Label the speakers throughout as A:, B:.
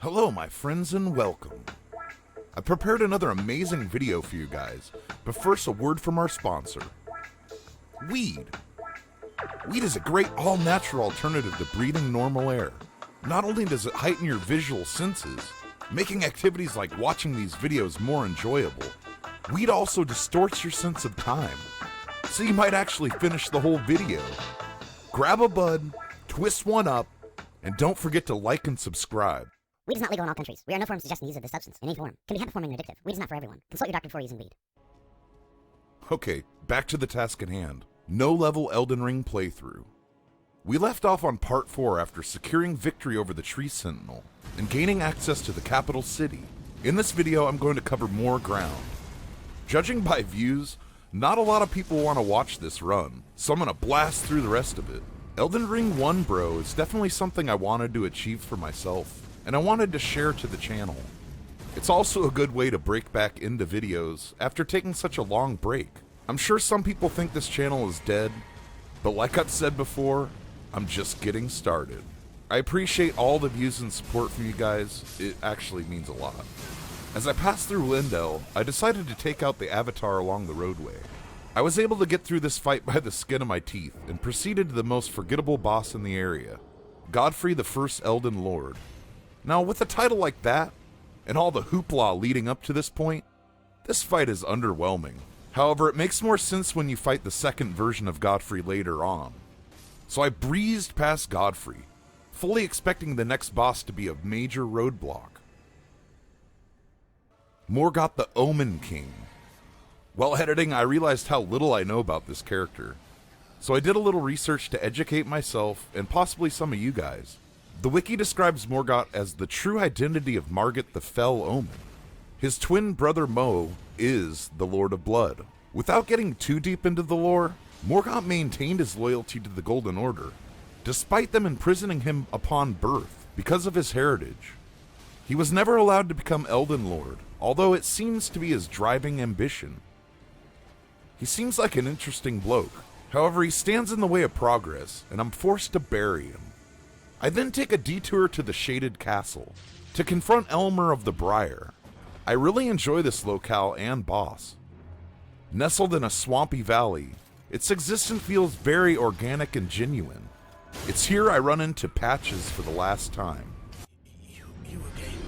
A: Hello my friends and welcome. I prepared another amazing video for you guys, but first a word from our sponsor. Weed. Weed is a great all-natural alternative to breathing normal air. Not only does it heighten your visual senses, making activities like watching these videos more enjoyable, weed also distorts your sense of time, so you might actually finish the whole video. Grab a bud, twist one up, and don't forget to like and subscribe.
B: Weed is not legal in all countries. We are no form suggesting the use of this substance in any form. Can be habit-forming and addictive. Weed is not for everyone. Consult your doctor before using weed.
A: Okay, back to the task at hand. No-level Elden Ring playthrough. We left off on part 4 after securing victory over the Tree Sentinel and gaining access to the capital city. In this video, I'm going to cover more ground. Judging by views, not a lot of people want to watch this run, so I'm going to blast through the rest of it. Elden Ring Onebro is definitely something I wanted to achieve for myself, and I wanted to share to the channel. It's also a good way to break back into videos after taking such a long break. I'm sure some people think this channel is dead, but like I've said before, I'm just getting started. I appreciate all the views and support from you guys. It actually means a lot. As I passed through Lyndell, I decided to take out the avatar along the roadway. I was able to get through this fight by the skin of my teeth and proceeded to the most forgettable boss in the area, Godfrey, the first Elden Lord. Now, with a title like that, and all the hoopla leading up to this point, this fight is underwhelming. However, it makes more sense when you fight the second version of Godfrey later on. So I breezed past Godfrey, fully expecting the next boss to be a major roadblock. Morgott the Omen King. While editing, I realized how little I know about this character, so I did a little research to educate myself and possibly some of you guys. The wiki describes Morgott as the true identity of Margit the Fell Omen. His twin brother Mo is the Lord of Blood. Without getting too deep into the lore, Morgott maintained his loyalty to the Golden Order, despite them imprisoning him upon birth because of his heritage. He was never allowed to become Elden Lord, although it seems to be his driving ambition. He seems like an interesting bloke. However, he stands in the way of progress, and I'm forced to bury him. I then take a detour to the Shaded Castle to confront Elmer of the Briar. I really enjoy this locale and boss. Nestled in a swampy valley, its existence feels very organic and genuine. It's here I run into Patches for the last time.
C: You again.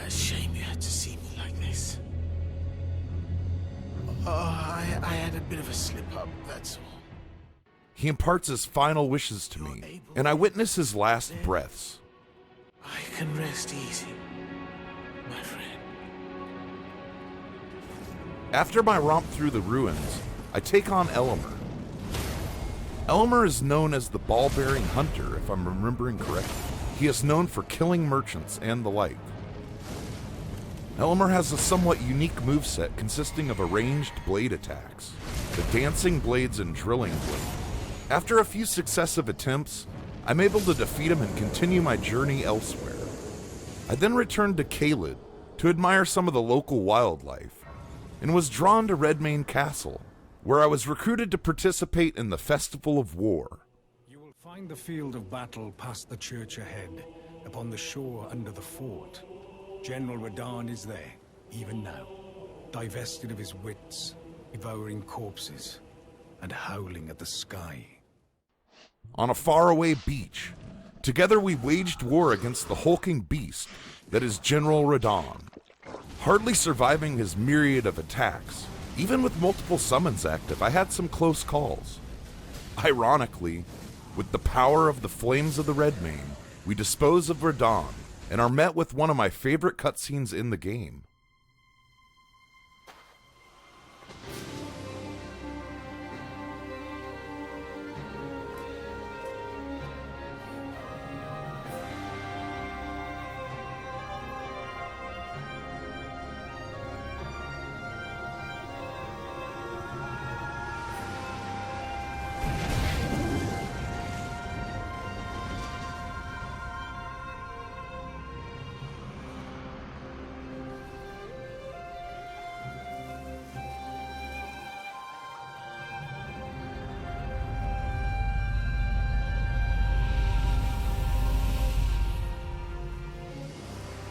C: A shame you had to see me like this. I had a bit of a slip-up, that's all.
A: He imparts his final wishes to me, and I witness his last breaths.
C: I can rest easy, my friend.
A: After my romp through the ruins, I take on Elmer. Elmer is known as the ball-bearing hunter, if I'm remembering correctly. He is known for killing merchants and the like. Elmer has a somewhat unique moveset consisting of a ranged blade attacks, the dancing blades and drilling blade. After a few successive attempts, I'm able to defeat him and continue my journey elsewhere. I then returned to Caelid to admire some of the local wildlife, and was drawn to Redmane Castle, where I was recruited to participate in the Festival of War.
D: You will find the field of battle past the church ahead, upon the shore under the fort. General Radahn is there, even now, divested of his wits, devouring corpses, and howling at the sky.
A: On a faraway beach, together we waged war against the hulking beast that is General Radahn, hardly surviving his myriad of attacks. Even with multiple summons active, I had some close calls. Ironically, with the power of the Flames of the Redmane, we dispose of Radahn and are met with one of my favorite cutscenes in the game.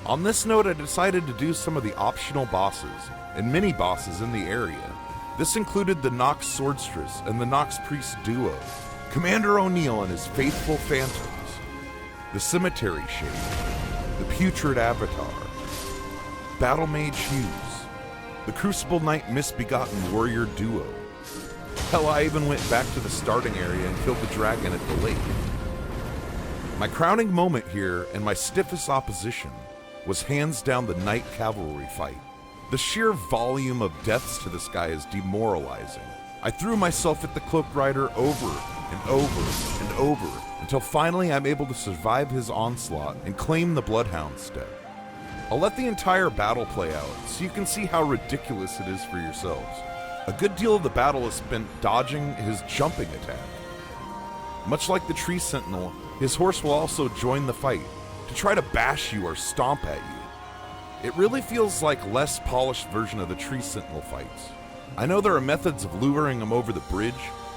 A: On this note, I decided to do some of the optional bosses and mini-bosses in the area. This included the Nox Swordstress and the Nox Priest duo, Commander O'Neill and his faithful phantoms, the Cemetery Shade, the Putrid Avatar, Battle Mage Hughes, the Crucible Knight Misbegotten Warrior duo. Hell, I even went back to the starting area and killed the dragon at the lake. My crowning moment here, and my stiffest opposition, was hands down the Knight Cavalry fight. The sheer volume of deaths to this guy is demoralizing. I threw myself at the Cloaked Rider over and over and over until finally I'm able to survive his onslaught and claim the Bloodhound step. I'll let the entire battle play out so you can see how ridiculous it is for yourselves. A good deal of the battle is spent dodging his jumping attack. Much like the Tree Sentinel, his horse will also join the fight to try to bash you or stomp at you. It really feels like a less polished version of the Tree Sentinel fights. I know there are methods of luring him over the bridge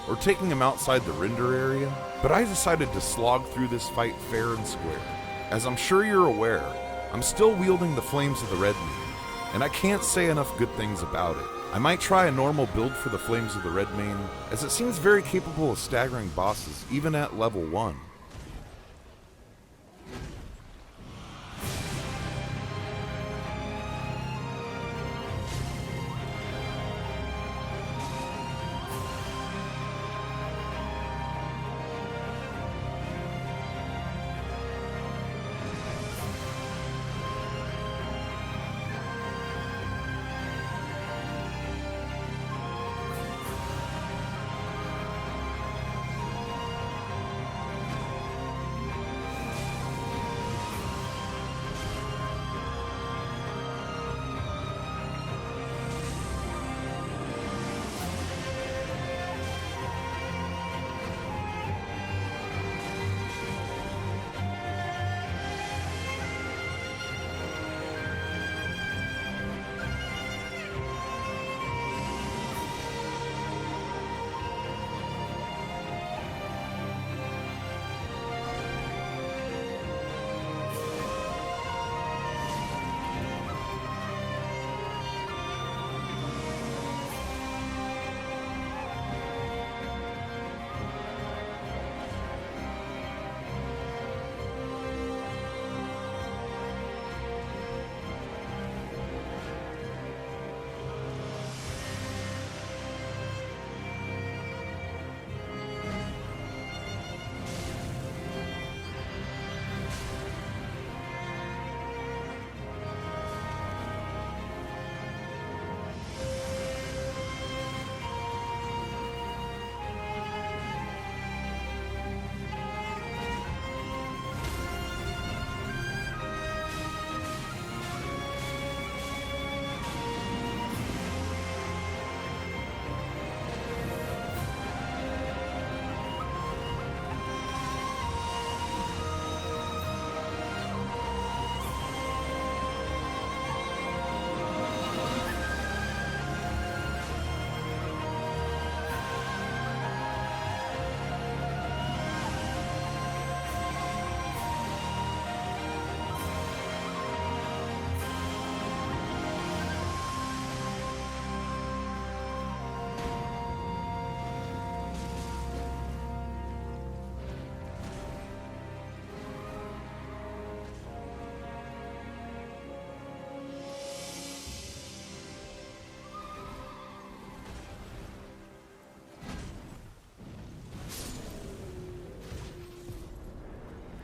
A: or taking him outside the render area, but I decided to slog through this fight fair and square. As I'm sure you're aware, I'm still wielding the Flames of the Red Mane, and I can't say enough good things about it. I might try a normal build for the Flames of the Red Mane, as it seems very capable of staggering bosses even at level 1.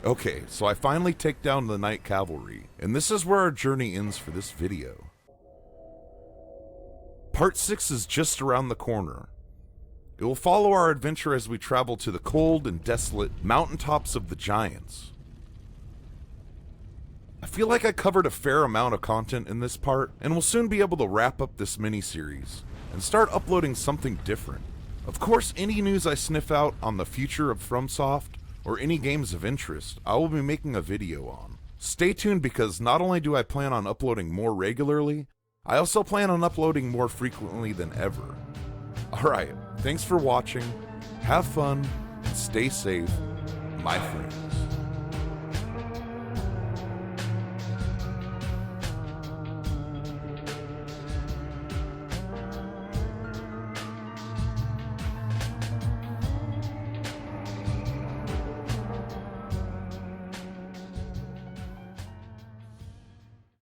A: Okay, so I finally take down the Knight Cavalry, and this is where our journey ends for this video. Part 6 is just around the corner. It will follow our adventure as we travel to the cold and desolate mountaintops of the Giants. I feel like I covered a fair amount of content in this part, and will soon be able to wrap up this mini-series and start uploading something different. Of course, any news I sniff out on the future of FromSoft, or any games of interest, I will be making a video on. Stay tuned, because not only do I plan on uploading more regularly, I also plan on uploading more frequently than ever. Alright, thanks for watching, have fun, and stay safe, my friend.